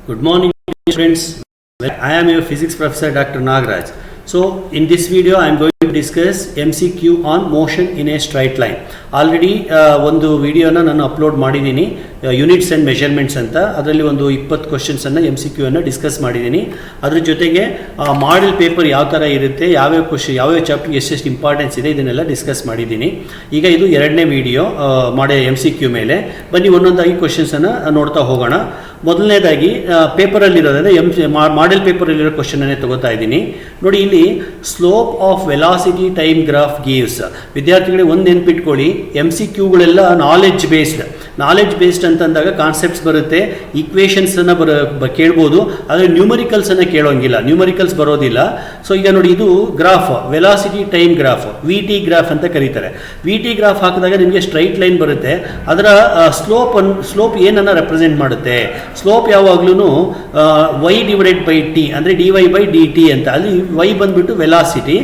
Good morning, friends. I am your physics professor, Dr. Nagaraj. So, in this video, I am going to discuss MCQ on motion in a straight line. Already ಒಂದು ವಿಡಿಯೋನ ನಾನು upload ಮಾಡಿದ್ದೀನಿ, units and measurements ಅಂತ. ಅದರಲ್ಲಿ ಒಂದು 20 ಕ್ವಶನ್ಸನ್ನು MCQ ಅನ್ನು discuss ಮಾಡಿದ್ದೀನಿ. ಅದ್ರ ಜೊತೆಗೆ ಮಾಡೆಲ್ ಪೇಪರ್ ಯಾವ ಥರ ಇರುತ್ತೆ, ಯಾವ್ಯಾವ ಕ್ವಶನ್, ಯಾವ್ಯಾವ ಚಾಪ್ಟರ್ ಎಷ್ಟೆಷ್ಟು ಇಂಪಾರ್ಟೆನ್ಸ್ ಇದೆ, ಇದನ್ನೆಲ್ಲ ಡಿಸ್ಕಸ್ ಮಾಡಿದ್ದೀನಿ. ಈಗ ಇದು ಎರಡನೇ ವಿಡಿಯೋ MCQ ಮೇಲೆ. ಬನ್ನಿ ಒಂದೊಂದಾಗಿ ಕ್ವಶನ್ಸನ್ನು ನೋಡ್ತಾ ಹೋಗೋಣ. ಮೊದಲನೇದಾಗಿ ಪೇಪರಲ್ಲಿರೋದ್ರೆ ಮಾಡೆಲ್ ಪೇಪರಲ್ಲಿರೋ ಕ್ವಶನನ್ನೇ ತಗೋತಾ ಇದ್ದೀನಿ. ನೋಡಿ, ಇಲ್ಲಿ slope of velocity time graph gives. ವಿದ್ಯಾರ್ಥಿಗಳಿಗೆ ಒಂದು ನೆನ್ಪಿಟ್ಕೊಳ್ಳಿ, MCQಗಳೆಲ್ಲ ನಾಲೆಡ್ಜ್ ಬೇಸ್ಡ್ ಅಂತಂದಾಗ ಕಾನ್ಸೆಪ್ಟ್ಸ್ ಬರುತ್ತೆ, ಈಕ್ವೇಷನ್ಸನ್ನು ಕೇಳ್ಬೋದು, ಆದರೆ ನ್ಯೂಮರಿಕಲ್ಸನ್ನು ಕೇಳೋಂಗಿಲ್ಲ, ನ್ಯೂಮರಿಕಲ್ಸ್ ಬರೋದಿಲ್ಲ. ಸೊ ಈಗ ನೋಡಿ, ಇದು graph, velocity time graph, VT graph ಅಂತ ಕರೀತಾರೆ. VT ಗ್ರಾಫ್ ಹಾಕಿದಾಗ ನಿಮಗೆ ಸ್ಟ್ರೈಟ್ ಲೈನ್ ಬರುತ್ತೆ. ಅದರ ಸ್ಲೋಪ್ ಏನನ್ನು ರೆಪ್ರೆಸೆಂಟ್ ಮಾಡುತ್ತೆ? ಸ್ಲೋಪ್ ಯಾವಾಗ್ಲೂ y ಡಿವೈಡೆಡ್ ಬೈ ಟಿ, ಅಂದರೆ dy/dt ಅಂತ. ಅಲ್ಲಿ y ಬಂದ್ಬಿಟ್ಟು ವೆಲಾಸಿಟಿ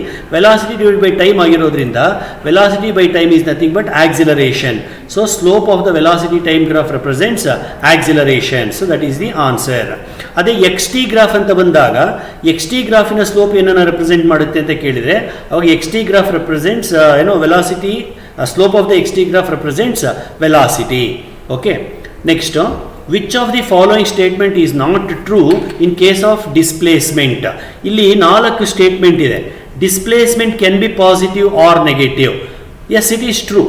ಡಿವೈಡ್ ಬೈ ಟೈಮ್ ಆಗಿರೋದ್ರಿಂದ velocity by time is nothing but acceleration. So slope of the velocity time graph represents acceleration. So that is the answer. ಅದೇ XT graph ಅಂತ ಬಂದಾಗ XT ಗ್ರಾಫಿನ slope ಏನನ್ನ represent ಮಾಡುತ್ತೆ ಅಂತ ಕೇಳಿದರೆ, ಅವಾಗ XT graph represents velocity, slope of the XT graph represents velocity. Okay, next, which of the following statement is not true in case of displacement? ಇಲ್ಲಿ 4 statement ಇದೆ. Displacement can be positive or negative. Yes, it is true.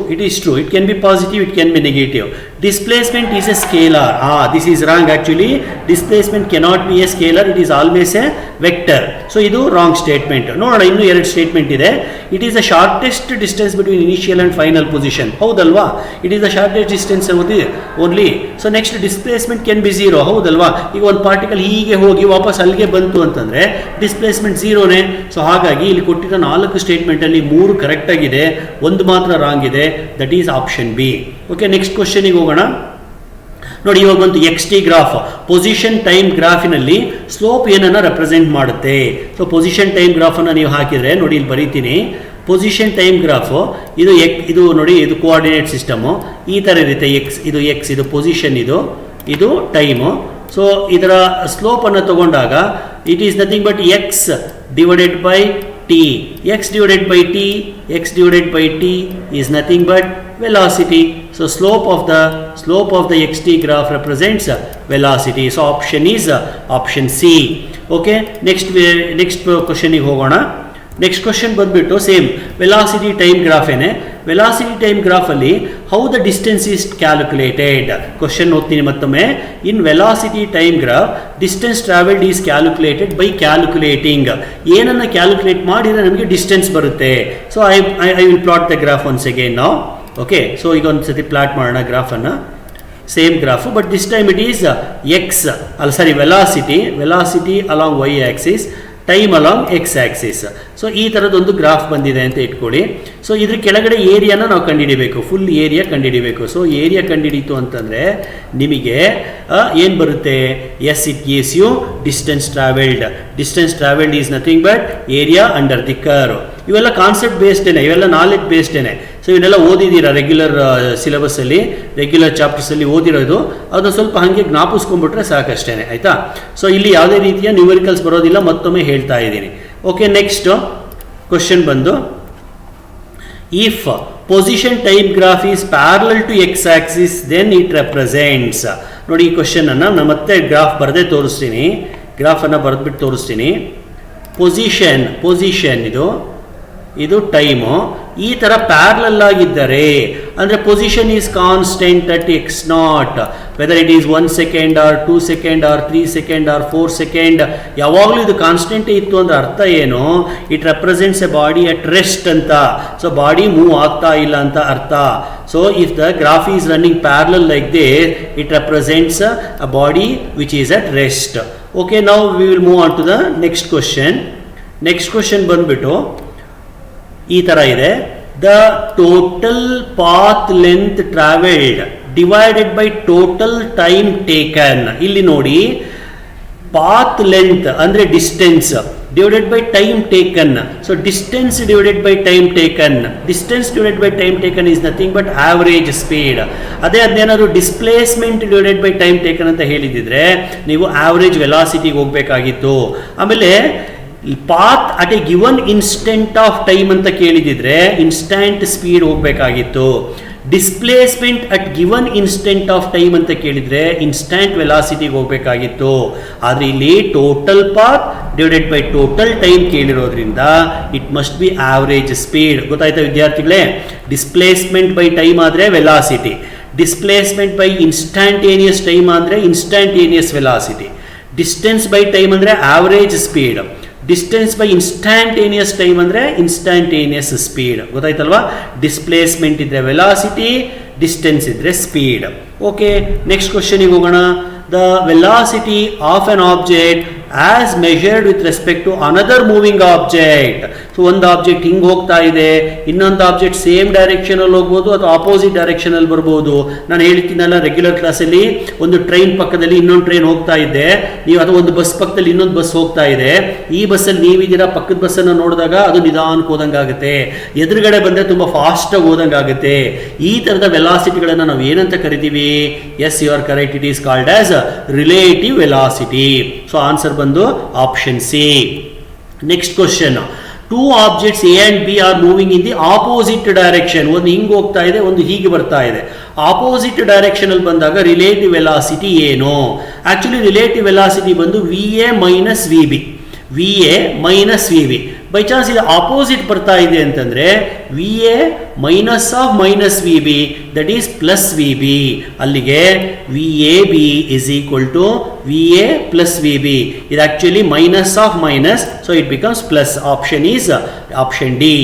It can be positive, it can be negative. Displacement is a scalar. This is wrong actually. Displacement cannot be a scalar. It is always a vector. So ಇದು wrong statement. ನೋಡೋಣ, ಇನ್ನೂ 2 statement ಇದೆ. It is the shortest distance between initial and final position. ಹೌದಲ್ವಾ? It is the shortest distance only. So next, displacement can be 0. ಹೌದಲ್ವಾ? ಈಗ ಒಂದು particle ಹೀಗೆ ಹೋಗಿ ವಾಪಸ್ ಅಲ್ಲಿಗೆ ಬಂತು ಅಂತಂದ್ರೆ ಡಿಸ್ಪ್ಲೇಸ್ಮೆಂಟ್ 0ನೇ. ಸೊ ಹಾಗಾಗಿ ಇಲ್ಲಿ ಕೊಟ್ಟಿರೋ 4 ಸ್ಟೇಟ್ಮೆಂಟಲ್ಲಿ 3 ಕರೆಕ್ಟ್ ಆಗಿದೆ, ಒಂದು ಮಾತ್ರ ರಾಂಗ್ ಇದೆ. That is option B. Okay, next ಕ್ವಶನಿಗೆ ಹೋಗೋಣ. ನೋಡಿ, ಇವಾಗ ಒಂದು XT ಗ್ರಾಫ್, ಪೊಸಿಷನ್ ಟೈಮ್ ಗ್ರಾಫಿನಲ್ಲಿ ಸ್ಲೋಪ್ ಏನನ್ನ ರೆಪ್ರೆಸೆಂಟ್ ಮಾಡುತ್ತೆ? ಸೊ ಪೊಸಿಷನ್ ಟೈಮ್ ಗ್ರಾಫನ್ನು ನೀವು ಹಾಕಿದರೆ, ನೋಡಿ ಇಲ್ಲಿ ಬರೀತೀನಿ, ಪೊಸಿಷನ್ ಟೈಮ್ ಗ್ರಾಫು ಇದು ನೋಡಿ, ಇದು ಕೋಆರ್ಡಿನೇಟ್ ಸಿಸ್ಟಮು ಈ ಥರ ಇರುತ್ತೆ. ಇದು X, ಇದು ಪೊಸಿಷನ್, ಇದು ಟೈಮು. ಸೊ ಇದರ ಸ್ಲೋಪನ್ನು ತಗೊಂಡಾಗ it is nothing but X divided by T. X divided by T is nothing but velocity. So slope of the XT graph represents velocity. So option is option C. Okay, next question ಗೆ ಹೋಗೋಣ. Next question ಬಂದ್ಬಿಟ್ಟು same velocity time graph ಏನೇ. Velocity time ಗ್ರಾಫಲ್ಲಿ how the distance is calculated? Question ಓದ್ತೀನಿ ಮತ್ತೊಮ್ಮೆ. In velocity time graph, distance travelled is calculated by calculating. ಏನನ್ನು calculate ಮಾಡಿದರೆ ನಮಗೆ ಡಿಸ್ಟೆನ್ಸ್ ಬರುತ್ತೆ. So I will plot the graph once again ನಾವು. Okay, so ಈಗ ಒಂದು ಸತಿ ಪ್ಲಾಟ್ ಮಾಡೋಣ ಗ್ರಾಫನ್ನು. Same graph, but this time it is velocity along y axis, time along X Axis. So ಈ ಥರದೊಂದು ಗ್ರಾಫ್ ಬಂದಿದೆ ಅಂತ ಇಟ್ಕೊಳ್ಳಿ. ಸೊ ಇದ್ರ ಕೆಳಗಡೆ ಏರಿಯಾನ ನಾವು ಕಂಡುಹಿಡಿಬೇಕು, ಫುಲ್ ಏರಿಯಾ ಕಂಡುಹಿಡಿಬೇಕು. ಸೊ ಏರಿಯಾ ಕಂಡುಹಿಡಿತು ಅಂತಂದರೆ ನಿಮಗೆ ಏನು ಬರುತ್ತೆ? Yes, it gives you distance travelled is nothing but area under the curve. ಇವೆಲ್ಲ ಕಾನ್ಸೆಪ್ಟ್ ಬೇಸ್ಡೇನೆ, ಇವೆಲ್ಲ ನಾಲೆಡ್ಜ್ ಬೇಸ್ಡೇನೆ. ಸೊ ಇವನ್ನೆಲ್ಲ ಓದಿದ್ದೀರಾ ರೆಗ್ಯುಲರ್ ಸಿಲೆಬಸ್ಸಲ್ಲಿ, ರೆಗ್ಯುಲರ್ ಚಾಪ್ಟರ್ಸಲ್ಲಿ ಓದಿರೋದು. ಅದನ್ನು ಸ್ವಲ್ಪ ಹಾಗೆ ಜ್ಞಾಪಿಸ್ಕೊಂಡ್ಬಿಟ್ರೆ ಸಾಕಷ್ಟೇ, ಆಯಿತಾ? ಸೊ ಇಲ್ಲಿ ಯಾವುದೇ ರೀತಿಯ ನ್ಯೂಮರಿಕಲ್ಸ್ ಬರೋದಿಲ್ಲ, ಮತ್ತೊಮ್ಮೆ ಹೇಳ್ತಾ ಇದ್ದೀನಿ. ಓಕೆ, ನೆಕ್ಸ್ಟ್ ಕ್ವಶನ್ ಬಂದು, if position time graph is parallel to X axis then it represents. ನೋಡಿ, ಈ ಕ್ವಶನನ್ನು ನಾನು ಮತ್ತೆ ಗ್ರಾಫ್ ಬರೆದೇ ತೋರಿಸ್ತೀನಿ, ಗ್ರಾಫನ್ನು ಬರೆದ್ಬಿಟ್ಟು ತೋರಿಸ್ತೀನಿ. ಪೊಸಿಷನ್ ಇದು ಟೈಮು ಈ ಥರ ಪ್ಯಾರಲಲ್ ಆಗಿದ್ದರೆ, ಅಂದರೆ position is constant at X0, whether it is 1 second or 2 second or 3 second or 4 second, ಯಾವಾಗಲೂ ಇದು ಕಾನ್ಸ್ಟೆಂಟೇ ಇತ್ತು ಅಂದರೆ ಅರ್ಥ ಏನು? It represents a body at rest ಅಂತ. ಸೊ ಬಾಡಿ ಮೂವ್ ಆಗ್ತಾ ಇಲ್ಲ ಅಂತ ಅರ್ಥ. So if the graph is running parallel like this, it represents a body which is at rest. Okay, now we will move on to the next question. Next question ಬಂದ್ಬಿಟ್ಟು ಈ ಥರ ಇದೆ. The total path length travelled divided by total time taken. ಇಲ್ಲಿ ನೋಡಿ, path length ಅಂದರೆ distance divided by time taken. So distance divided by time taken. Distance divided by time taken is nothing but average speed. ಅದೇ ಅದೇನಾದ್ರು displacement divided by time taken ಅಂತ ಹೇಳಿದಿದ್ರೆ ನೀವು average ವೆಲಾಸಿಟಿಗೆ ಹೋಗಬೇಕಾಗಿತ್ತು. ಆಮೇಲೆ path at a given instant of time ಅಂತ ಕೇಳಿದಿದ್ರೆ ಇನ್ಸ್ಟಂಟ್ ಸ್ಪೀಡ್ ಹೋಗಬೇಕಾಗಿತ್ತು. Displacement at given instant of time ಅಂತ ಕೇಳಿದರೆ ಇನ್ಸ್ಟಂಟ್ ವೆಲಾಸಿಟಿಗೆ ಹೋಗಬೇಕಾಗಿತ್ತು. ಆದರೆ ಇಲ್ಲಿ total path divided by total time ಕೇಳಿರೋದ್ರಿಂದ it must be average speed. ಗೊತ್ತಾಯ್ತಾ ವಿದ್ಯಾರ್ಥಿಗಳೇ? ಡಿಸ್ಪ್ಲೇಸ್ಮೆಂಟ್ ಬೈ ಟೈಮ್ ಆದರೆ velocity, displacement by instantaneous time ಅಂದರೆ instantaneous velocity, distance by time ಅಂದರೆ average speed, distance by instantaneous time ಅಂದರೆ ಇನ್ಸ್ಟಂಟೇನಿಯಸ್ ಸ್ಪೀಡ್. ಗೊತ್ತಾಯ್ತಲ್ವಾ? Displacement ಇದ್ರೆ velocity, distance ಇದ್ರೆ ಸ್ಪೀಡ್. ಓಕೆ, ನೆಕ್ಸ್ಟ್ ಕ್ವಶನಿಗೆ ಹೋಗೋಣ. The velocity of an object as measured with respect to another moving object. So ಒಂದು object ಹಿಂಗೆ ಹೋಗ್ತಾ ಇದೆ, ಇನ್ನೊಂದು ಆಬ್ಜೆಕ್ಟ್ ಸೇಮ್ ಡೈರೆಕ್ಷನಲ್ಲಿ ಹೋಗ್ಬೋದು ಅಥವಾ ಆಪೋಸಿಟ್ ಡೈರೆಕ್ಷನಲ್ಲಿ ಬರ್ಬೋದು. ನಾನು ಹೇಳ್ತೀನಲ್ಲ ರೆಗ್ಯುಲರ್ ಕ್ಲಾಸಲ್ಲಿ, ಒಂದು ಟ್ರೈನ್ ಪಕ್ಕದಲ್ಲಿ ಇನ್ನೊಂದು ಟ್ರೈನ್ ಹೋಗ್ತಾ ಇದೆ, ನೀವು ಅದು ಒಂದು ಬಸ್ ಪಕ್ಕದಲ್ಲಿ ಇನ್ನೊಂದು ಬಸ್ ಹೋಗ್ತಾ ಇದೆ, ಈ ಬಸ್ಸಲ್ಲಿ ನೀವಿದ್ದೀರಾ, ಪಕ್ಕದ ಬಸ್ಸನ್ನು ನೋಡಿದಾಗ ಅದು ನಿಧಾನಕ್ಕೆ ಹೋದಂಗೆ ಆಗುತ್ತೆ, ಎದುರುಗಡೆ ಬಂದರೆ ತುಂಬ ಫಾಸ್ಟಾಗಿ ಹೋದಂಗೆ ಆಗುತ್ತೆ. ಈ ಥರದ ವೆಲಾಸಿಟಿಗಳನ್ನು ನಾವು ಏನಂತ ಕರಿತೀವಿ? Yes, you are correct, it is called as relative velocity. So answer ಬಂದು option C. Next question. Two objects A and B are moving in the opposite direction. ಒಂದು ಹಿಂಗೆ ಹೋಗ್ತಾ ಇದೆ, ಒಂದು ಹೀಗೆ ಬರ್ತಾ ಇದೆ. ಆಪೋಸಿಟ್ ಡೈರೆಕ್ಷನ್ ಅಲ್ಲಿ ಬಂದಾಗ ರಿಲೇಟಿವ್ ವೆಲಾಸಿಟಿ ಏನು? ಆಕ್ಚುಲಿ ರಿಲೇಟಿವ್ ವೆಲಾಸಿಟಿ ಬಂದು V A minus V B, V A minus V B. By chance ಇದು ಆಪೋಸಿಟ್ ಬರ್ತಾ ಇದೆ ಅಂತಂದ್ರೆ V A minus of minus V B that is plus V B. ಅಲ್ಲಿಗೆ V A B is equal to V A plus V B. ಇದು actually minus of minus, so it becomes plus. Option is option D.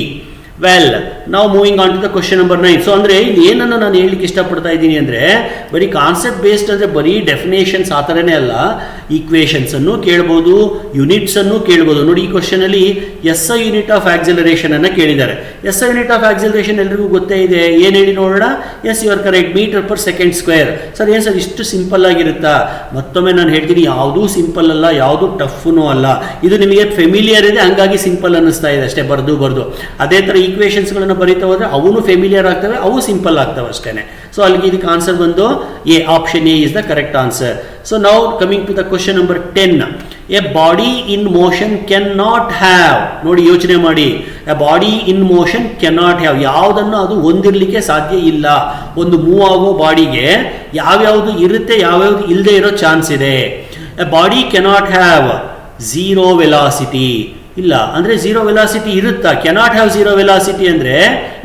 Well, ನಾವು moving on to the question number 9. So ಅಂದರೆ ಇಲ್ಲಿ ಏನನ್ನು ನಾನು ಹೇಳಲಿಕ್ಕೆ ಇಷ್ಟಪಡ್ತಾ ಇದ್ದೀನಿ ಅಂದರೆ, ಬರೀ ಕಾನ್ಸೆಪ್ಟ್ ಬೇಸ್ಡ್ ಅಂದರೆ ಬರೀ ಡೆಫಿನೇಷನ್ಸ್ ಆ ಥರನೇ ಅಲ್ಲ, ಈಕ್ವೇಷನ್ಸನ್ನು ಕೇಳ್ಬೋದು, ಯೂನಿಟ್ಸನ್ನು ಕೇಳ್ಬೋದು. ನೋಡಿ, ಈ ಕ್ವಶನಲ್ಲಿ S I unit of acceleration ಅನ್ನು ಕೇಳಿದ್ದಾರೆ. S I unit of acceleration ಎಲ್ರಿಗೂ ಗೊತ್ತೇ ಇದೆ. ಏನು ಹೇಳಿ ನೋಡೋಣ? Yes, you are correct, metre per second square. Sir ಏನು ಸರ್ ಇಷ್ಟು ಸಿಂಪಲ್ ಆಗಿರುತ್ತಾ? ಮತ್ತೊಮ್ಮೆ ನಾನು ಹೇಳ್ತೀನಿ, ಯಾವುದೂ ಸಿಂಪಲ್ ಅಲ್ಲ, ಯಾವುದೂ ಟಫ್ನೂ ಅಲ್ಲ. ಇದು ನಿಮಗೆ ಫೆಮಿಲಿಯರ್ ಇದೆ, ಹಂಗಾಗಿ ಸಿಂಪಲ್ ಅನ್ನಿಸ್ತಾ ಇದೆ ಅಷ್ಟೇ, ಬರ್ದು. ಅದೇ ಥರ ಈಕ್ವೇಷನ್ಸ್ಗಳನ್ನು ಬರೀತಾ ಹೋದರೆ ಅವನು ಫೆಮಿಲಿಯರ್ ಆಗ್ತವೆ, ಅವು ಸಿಂಪಲ್ ಆಗ್ತವೆ ಅಷ್ಟೇ. ಸೊ ಅಲ್ಲಿಗೆ ಇದಕ್ಕೆ ಆನ್ಸರ್ ಬಂದು A, option A is the correct answer. So now coming to the question number 10. A body in motion can not have. ನೋಡಿ, ಯೋಚನೆ ಮಾಡಿ, a body in motion can not have, ಯಾವುದನ್ನು ಅದು ಹೊಂದಿರಲಿಕ್ಕೆ ಸಾಧ್ಯ ಇಲ್ಲ. ಒಂದು ಮೂವ್ ಆಗೋ ಬಾಡಿಗೆ ಯಾವ್ಯಾವುದು ಇರುತ್ತೆ, ಯಾವ್ಯಾವುದು ಇಲ್ಲದೆ ಇರೋ ಚಾನ್ಸ್ ಇದೆ. A body cannot have zero velocity. ಇಲ್ಲ ಅಂದರೆ ಝೀರೋ ವೆಲಾಸಿಟಿ ಇರುತ್ತಾ? ಕೆನಾಟ್ ಹ್ಯಾವ್ ಝೀರೋ ವೆಲಾಸಿಟಿ ಅಂದರೆ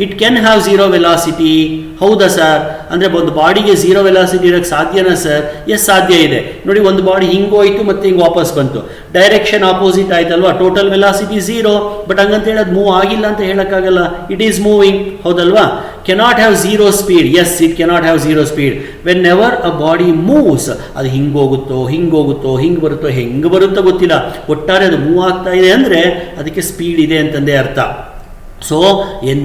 it can have zero velocity. ಹೌದಾ ಸರ್? ಅಂದರೆ ಒಂದು ಬಾಡಿಗೆ ಝೀರೋ ವೆಲಾಸಿಟಿ ಇರೋಕ್ಕೆ ಸಾಧ್ಯನಾ ಸರ್? ಎಸ್, ಸಾಧ್ಯ ಇದೆ. ನೋಡಿ, ಒಂದು ಬಾಡಿ ಹಿಂಗೆ ಹೋಯ್ತು ಮತ್ತೆ ಹಿಂಗೆ ವಾಪಸ್ ಬಂತು, ಡೈರೆಕ್ಷನ್ ಆಪೋಸಿಟ್ ಆಯ್ತಲ್ವಾ, ಟೋಟಲ್ ವೆಲಾಸಿಟಿ ಝೀರೋ. ಬಟ್ ಹಂಗಂತ ಹೇಳಿ ಅದು ಮೂವ್ ಆಗಿಲ್ಲ ಅಂತ ಹೇಳೋಕ್ಕಾಗಲ್ಲ, ಇಟ್ ಈಸ್ ಮೂವಿಂಗ್. ಹೌದಲ್ವಾ? Cannot have zero speed. Yes, it cannot have zero speed. Whenever a body moves, ಅದು ಹಿಂಗೆ ಹೋಗುತ್ತೋ, ಹಿಂಗೆ ಬರುತ್ತೋ, ಹೆಂಗೆ ಬರುತ್ತೋ ಗೊತ್ತಿಲ್ಲ, ಒಟ್ಟಾರೆ ಅದು ಮೂವ್ ಆಗ್ತಾ ಇದೆ ಅಂದರೆ ಅದಕ್ಕೆ ಸ್ಪೀಡ್ ಇದೆ ಅಂತಂದೇ ಅರ್ಥ. So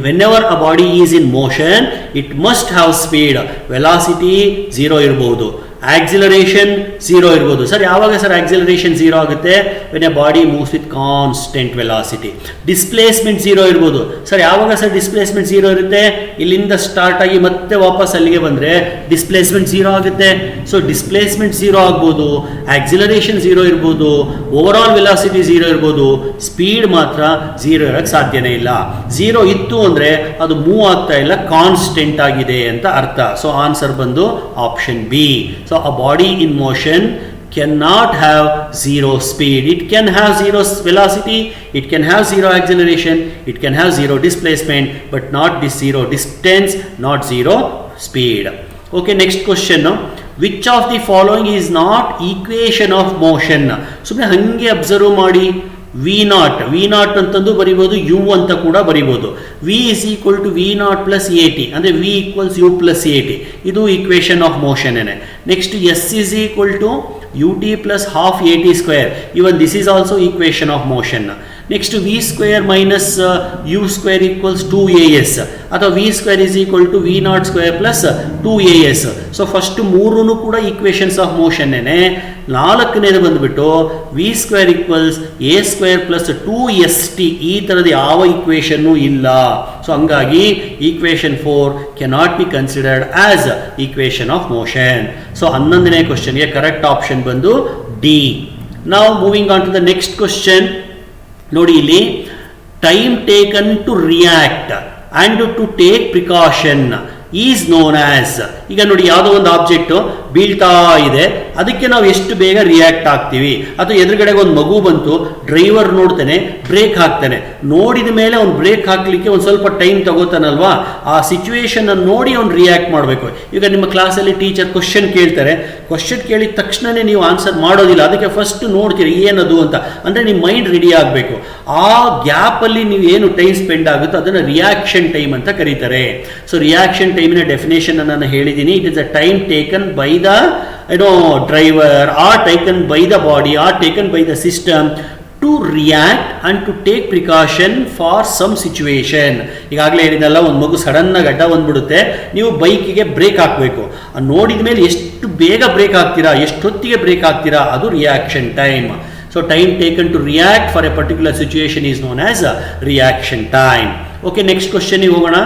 whenever a body is in motion it must have speed. Velocity zero ಇರ್ಬೋದು, ಆಕ್ಸಿಲರೇಷನ್ ಝೀರೋ ಇರ್ಬೋದು. ಸರ್ ಯಾವಾಗ ಸರ್ ಆಕ್ಸಿಲರೇಷನ್ ಝೀರೋ ಆಗುತ್ತೆ? When a body moves with constant velocity. Displacement zero ಇರ್ಬೋದು. ಸರ್ ಯಾವಾಗ ಸರ್ ಡಿಸ್ಪ್ಲೇಸ್ಮೆಂಟ್ ಝೀರೋ ಇರುತ್ತೆ? ಇಲ್ಲಿಂದ start ಆಗಿ ಮತ್ತೆ ವಾಪಸ್ ಅಲ್ಲಿಗೆ ಬಂದರೆ ಡಿಸ್ಪ್ಲೇಸ್ಮೆಂಟ್ ಝೀರೋ ಆಗುತ್ತೆ. ಸೊ ಡಿಸ್ಪ್ಲೇಸ್ಮೆಂಟ್ ಝೀರೋ ಆಗ್ಬೋದು, ಆಕ್ಸಿಲರೇಷನ್ ಝೀರೋ ಇರ್ಬೋದು, ಓವರ್ ಆಲ್ ವೆಲಾಸಿಟಿ ಝೀರೋ ಇರ್ಬೋದು, ಸ್ಪೀಡ್ ಮಾತ್ರ ಝೀರೋ ಇರೋಕ್ಕೆ ಸಾಧ್ಯನೇ ಇಲ್ಲ. ಝೀರೋ ಇತ್ತು ಅಂದರೆ ಅದು ಮೂವ್ ಆಗ್ತಾ ಇಲ್ಲ, ಕಾನ್ಸ್ಟೆಂಟ್ ಆಗಿದೆ ಅಂತ ಅರ್ಥ. ಸೊ ಆನ್ಸರ್ ಬಂದು option B. So a body in motion cannot have zero speed. It can have zero velocity, it can have zero acceleration, it can have zero displacement, but not this zero distance, not zero speed. Okay, next question. Which of the following is not equation of motion? ಸುಮ್ಮನೆ ಹಂಗೆ observe ಮಾಡಿ. V not ಅಂತಂದು ಬರಿಬೋದು, you ಅಂತ ಕೂಡ ಬರಿಬೋದು. V is equal to V not plus A T, ಅಂದರೆ V equals U plus A T. ಇದು equation of motion. Next S is equal to U T plus half A T square. Even this is also equation of motion. Next V square minus U square equals 2as, ಅಥವಾ V square is equal to V not square plus 2as. So first ಮೂರೂ ಕೂಡ equations of ಮೋಷನ್ನೇ. ನಾಲ್ಕನೇದು ಬಂದುಬಿಟ್ಟು V square equals A square plus 2st, ಈ ಥರದ ಯಾವ equation ಇಲ್ಲ. ಸೊ ಹಂಗಾಗಿ equation 4 cannot be considered as equation of motion. So 11ನೇ ಕ್ವಶನ್ಗೆ ಕರೆಕ್ಟ್ ಆಪ್ಷನ್ ಬಂದು ಡಿ. ನಾವು moving on to the next question. ನೋಡಿ ಇಲ್ಲಿ time taken to react and to take precaution is known as. ಈಗ ನೋಡಿ ಯಾವುದೋ ಒಂದು ಆಬ್ಜೆಕ್ಟ್ ಬೀಳ್ತಾ ಇದೆ, ಅದಕ್ಕೆ ನಾವು ಎಷ್ಟು ಬೇಗ ರಿಯಾಕ್ಟ್ ಆಗ್ತೀವಿ. ಅಥವಾ ಎದುರುಗಡೆಗೆ ಒಂದು ಮಗು ಬಂತು, ಡ್ರೈವರ್ ನೋಡ್ತಾನೆ, ಬ್ರೇಕ್ ಹಾಕ್ತಾನೆ, ನೋಡಿದ ಮೇಲೆ ಅವ್ನು ಬ್ರೇಕ್ ಹಾಕ್ಲಿಕ್ಕೆ ಒಂದು ಸ್ವಲ್ಪ ಟೈಮ್ ತಗೋತಾನಲ್ವಾ, ಆ ಸಿಚುವೇಶನ್ ಅನ್ನು ನೋಡಿ ಅವ್ನು ರಿಯಾಕ್ಟ್ ಮಾಡಬೇಕು. ಈಗ ನಿಮ್ಮ ಕ್ಲಾಸಲ್ಲಿ ಟೀಚರ್ ಕ್ವಶನ್ ಕೇಳ್ತಾರೆ, ಕ್ವಶನ್ ಕೇಳಿದ ತಕ್ಷಣನೇ ನೀವು ಆನ್ಸರ್ ಮಾಡೋದಿಲ್ಲ, ಅದಕ್ಕೆ ಫಸ್ಟ್ ನೋಡ್ತೀರಿ ಏನದು ಅಂತ, ಅಂದರೆ ನಿಮ್ಮ ಮೈಂಡ್ ರೆಡಿ ಆಗಬೇಕು. ಆ ಗ್ಯಾಪಲ್ಲಿ ನೀವು ಏನು ಟೈಮ್ ಸ್ಪೆಂಡ್ ಆಗುತ್ತೋ ಅದನ್ನು ರಿಯಾಕ್ಷನ್ ಟೈಮ್ ಅಂತ ಕರೀತಾರೆ. ಸೊ ರಿಯಾಕ್ಷನ್ ಟೈಮಿನ ಡೆಫಿನೇಷನ್ ನಾನು ಹೇಳಿದ್ದೀನಿ. It is a time taken by the driver or taken by the body or taken by the system to react and to take precaution for some situation. ಈಗಾಗಲೇ ಹೇಳಿದಲ್ಲ, ಒಂದು ಮಗು ಸಡನ್ನಾಗಿ ಅಡ್ಡ ಬಂದ್ಬಿಡುತ್ತೆ, ನೀವು ಬೈಕಿಗೆ ಬ್ರೇಕ್ ಹಾಕಬೇಕು, ನೋಡಿದ ಮೇಲೆ ಎಷ್ಟು ಬೇಗ ಬ್ರೇಕ್ ಹಾಕ್ತೀರಾ, ಎಷ್ಟೊತ್ತಿಗೆ ಬ್ರೇಕ್ ಹಾಕ್ತೀರಾ, ಅದು reaction time. So time taken to react for a particular situation is known as reaction time. Okay, next ಕ್ವಶನ್ಗೆ ಹೋಗೋಣ.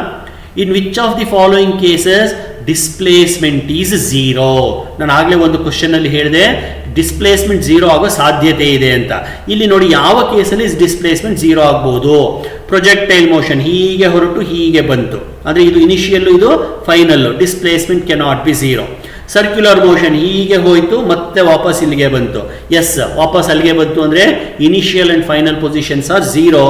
In which of the following cases displacement is zero? ನಾನು ಆಗಲೇ ಒಂದು ಕ್ವಶನ್ ಅಲ್ಲಿ ಹೇಳಿದೆ ಡಿಸ್ಪ್ಲೇಸ್ಮೆಂಟ್ ಝೀರೋ ಆಗೋ ಸಾಧ್ಯತೆ ಇದೆ ಅಂತ. ಇಲ್ಲಿ ನೋಡಿ ಯಾವ ಕೇಸಲ್ಲಿ ಡಿಸ್ಪ್ಲೇಸ್ಮೆಂಟ್ ಝೀರೋ ಆಗ್ಬೋದು. ಪ್ರೊಜೆಕ್ಟೈಲ್ ಮೋಷನ್ ಹೀಗೆ ಹೊರಟು ಹೀಗೆ ಬಂತು, ಅಂದರೆ ಇದು ಇನಿಷಿಯಲ್ಲು ಇದು final, displacement cannot be zero. Circular motion ಹೀಗೆ ಹೋಯಿತು ಮತ್ತೆ ವಾಪಸ್ ಇಲ್ಲಿಗೆ ಬಂತು, ಎಸ್ ವಾಪಸ್ ಅಲ್ಲಿಗೆ ಬಂತು ಅಂದರೆ initial and final positions are zero,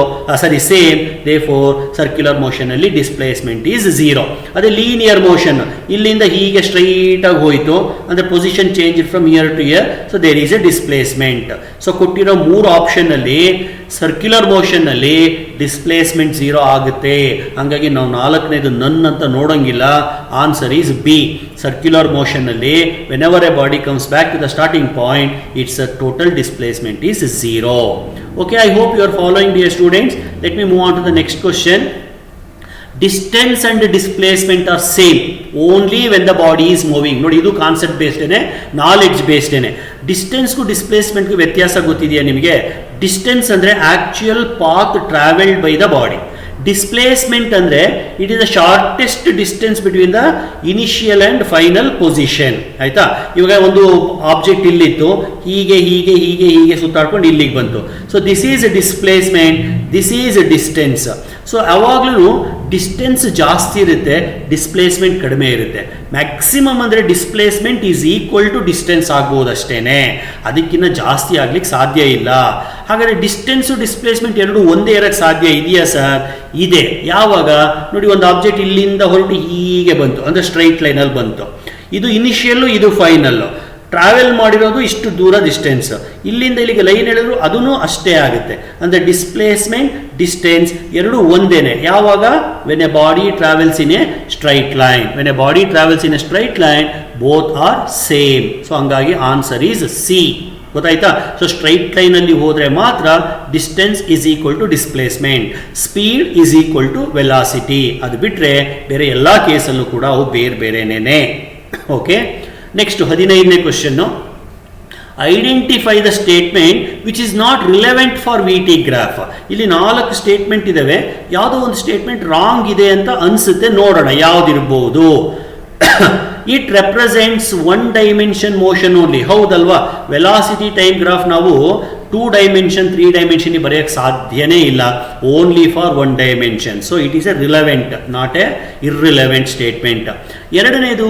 same, therefore circular motion ಅಲ್ಲಿ ಡಿಸ್ಪ್ಲೇಸ್ಮೆಂಟ್ ಈಸ್ ಝೀರೋ. ಅದೇ ಲೀನಿಯರ್ ಮೋಷನ್ ಇಲ್ಲಿಂದ ಹೀಗೆ ಸ್ಟ್ರೈಟ್ ಆಗಿ ಹೋಯಿತು ಅಂದರೆ position change from here to here, so there is a displacement. So ಕೊಟ್ಟಿರೋ 3 ಆಪ್ಷನ್ ಅಲ್ಲಿ ಸರ್ಕ್ಯುಲರ್ ಮೋಷನ್ ಅಲ್ಲಿ ಡಿಸ್ಪ್ಲೇಸ್ಮೆಂಟ್ ಝೀರೋ ಆಗುತ್ತೆ. ಹಾಗಾಗಿ ನಾವು 4ನೇದು ನನ್ ಅಂತ ನೋಡೋಂಗಿಲ್ಲ, answer is B. Circular motion ಅಲ್ಲಿ whenever a body comes back to the starting point, it's a total displacement is zero. Okay, I hope you are following dear students. Let me move on to the next question. Distance and displacement are same only when the body is moving. ನೋಡಿ, ಇದು concept ಬೇಸ್ಡೇನೆ, knowledge ಬೇಸ್ಡೇನೆ. ಡಿಸ್ಟೆನ್ಸ್ಗೂ ಡಿಸ್ಪ್ಲೇಸ್ಮೆಂಟ್ಗೂ ವ್ಯತ್ಯಾಸ ಗೊತ್ತಿದೆಯಾ ನಿಮಗೆ? Distance ಅಂದರೆ actual path travelled by the body. Displacement ಅಂದರೆ it is the shortest distance between the initial and final position. ಆಯಿತಾ? ಇವಾಗ ಒಂದು ಆಬ್ಜೆಕ್ಟ್ ಇಲ್ಲಿತ್ತು, ಹೀಗೆ ಹೀಗೆ ಹೀಗೆ ಹೀಗೆ ಸುತ್ತಾಡ್ಕೊಂಡು ಇಲ್ಲಿಗೆ ಬಂತು. So this is displacement, this is distance. So ಯಾವಾಗಲೂ ಡಿಸ್ಟೆನ್ಸ್ ಜಾಸ್ತಿ ಇರುತ್ತೆ, ಡಿಸ್ಪ್ಲೇಸ್ಮೆಂಟ್ ಕಡಿಮೆ ಇರುತ್ತೆ. ಮ್ಯಾಕ್ಸಿಮಮ್ ಅಂದರೆ displacement is equal to distance ಆಗ್ಬೋದು ಅಷ್ಟೇ, ಅದಕ್ಕಿಂತ ಜಾಸ್ತಿ ಆಗ್ಲಿಕ್ಕೆ ಸಾಧ್ಯ ಇಲ್ಲ. ಹಾಗಾದರೆ ಡಿಸ್ಟೆನ್ಸು ಡಿಸ್ಪ್ಲೇಸ್ಮೆಂಟ್ ಎರಡು ಒಂದೇ ಇರೋಕ್ಕೆ ಸಾಧ್ಯ ಇದೆಯಾ ಸರ್? ಇದೆ. ಯಾವಾಗ? ನೋಡಿ, ಒಂದು ಆಬ್ಜೆಕ್ಟ್ ಇಲ್ಲಿಂದ ಹೊರಟು ಹೀಗೆ ಬಂತು ಅಂದರೆ ಸ್ಟ್ರೈಟ್ ಲೈನಲ್ಲಿ ಬಂತು, ಇದು ಇನಿಷಿಯಲ್ಲು ಇದು ಫೈನಲ್ಲು, ಟ್ರಾವೆಲ್ ಮಾಡಿರೋದು ಇಷ್ಟು ದೂರ ಡಿಸ್ಟೆನ್ಸ್, ಇಲ್ಲಿಂದ ಇಲ್ಲಿಗೆ ಲೈನ್ ಹೇಳಿದ್ರು ಅದೂ ಅಷ್ಟೇ ಆಗುತ್ತೆ. ಅಂದರೆ ಡಿಸ್ಪ್ಲೇಸ್ಮೆಂಟ್ ಡಿಸ್ಟೆನ್ಸ್ ಎರಡು ಒಂದೇನೆ. ಯಾವಾಗ? When a body travels in a straight line. When a body travels in a straight line both are same. So ಹಂಗಾಗಿ ಆನ್ಸರ್ ಈಸ್ ಸಿ. ಗೊತ್ತಾಯ್ತಾ? ಸೊ ಸ್ಟ್ರೈಟ್ ಲೈನಲ್ಲಿ ಹೋದರೆ ಮಾತ್ರ distance is equal to displacement, speed is equal to velocity. ಅದು ಬಿಟ್ಟರೆ ಬೇರೆ ಎಲ್ಲ ಕೇಸಲ್ಲೂ ಕೂಡ ಅವು ಬೇರೆ ಬೇರೆನೇ. ಓಕೆ, ನೆಕ್ಸ್ಟ್ 15ನೇ question. Identify the statement which is not relevant for V T graph. ಇಲ್ಲಿ 4 ಸ್ಟೇಟ್ಮೆಂಟ್ ಇದ್ದಾವೆ, ಯಾವುದೋ ಒಂದು ಸ್ಟೇಟ್ಮೆಂಟ್ ರಾಂಗ್ ಇದೆ ಅಂತ ಅನಿಸುತ್ತೆ, ನೋಡೋಣ ಯಾವುದಿರ್ಬೋದು. It represents 1 dimension motion only. ಹೌದಲ್ವಾ? ವೆಲಾಸಿಟಿ ಟೈಮ್ ಗ್ರಾಫ್ ನಾವು 2 ಡೈಮೆನ್ಷನ್ 3 ಡೈಮೆನ್ಷನ್ ಬರೆಯೋಕ್ಕೆ ಸಾಧ್ಯನೇ ಇಲ್ಲ, only for 1 dimension. So it is a relevant, not a irrelevant statement. ಎರಡನೇದು,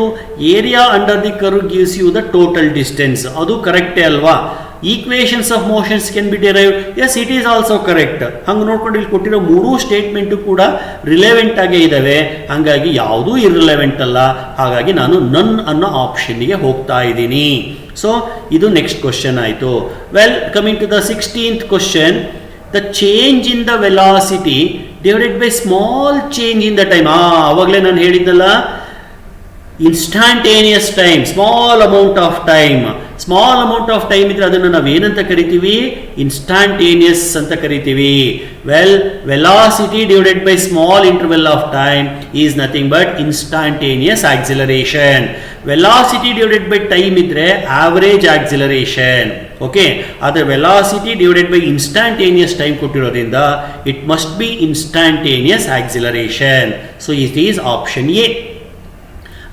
area under the curve gives you the total distance. ಅದು ಕರೆಕ್ಟೇ ಅಲ್ವಾ? Equations of motions can be derived. Yes, it is also correct. ಹಂಗೆ ನೋಡ್ಕೊಂಡು ಇಲ್ಲಿ ಕೊಟ್ಟಿರೋ 3 statement ಕೂಡ relevant ಆಗೇ ಇದ್ದಾವೆ, ಹಾಗಾಗಿ ಯಾವುದೂ ಇರ್ರಿಲೆವೆಂಟ್ ಅಲ್ಲ. ಹಾಗಾಗಿ ನಾನು ನನ್ ಅನ್ನೋ ಆಪ್ಷನ್ಗೆ ಹೋಗ್ತಾ ಇದ್ದೀನಿ. ಸೊ ಇದು ನೆಕ್ಸ್ಟ್ ಕ್ವಶನ್ ಆಯಿತು. Well, coming to the 16th question. The change in the velocity divided by small change in the time. ಆವಾಗಲೇ ನಾನು ಹೇಳಿದ್ದಲ್ಲ, instantaneous time, small amount of time ಇದ್ರೆ ಅದನ್ನು ನಾವು ಏನಂತ ಕರಿತೀವಿ? ಇನ್ಸ್ಟಾಂಟೇನಿಯಸ್ ಅಂತ ಕರಿತೀವಿ. Velocity divided by small interval of time is nothing but instantaneous acceleration. Velocity divided by time ಇದ್ರೆ ಆವರೇಜ್ ಆಕ್ಸಿಲರೇಷನ್. ಓಕೆ, ಆದರೆ velocity divided by instantaneous time ಕೊಟ್ಟಿರೋದ್ರಿಂದ it must B instantaneous acceleration. So it is option A.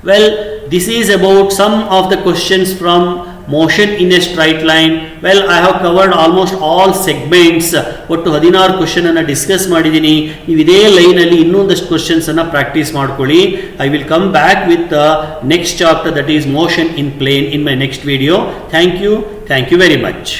Well, this is about some of the questions from motion in a straight line. Well, I have covered almost all segments. ಒಟ್ಟು 16 question ಅನ್ನು discuss ಮಾಡಿದ್ದೀನಿ. ನೀವು ಇದೇ ಲೈನಲ್ಲಿ ಇನ್ನೊಂದಷ್ಟು questions ಅನ್ನು practice ಮಾಡ್ಕೊಳ್ಳಿ. I will come back with next chapter, that is motion in plane, in my next video. Thank you very much.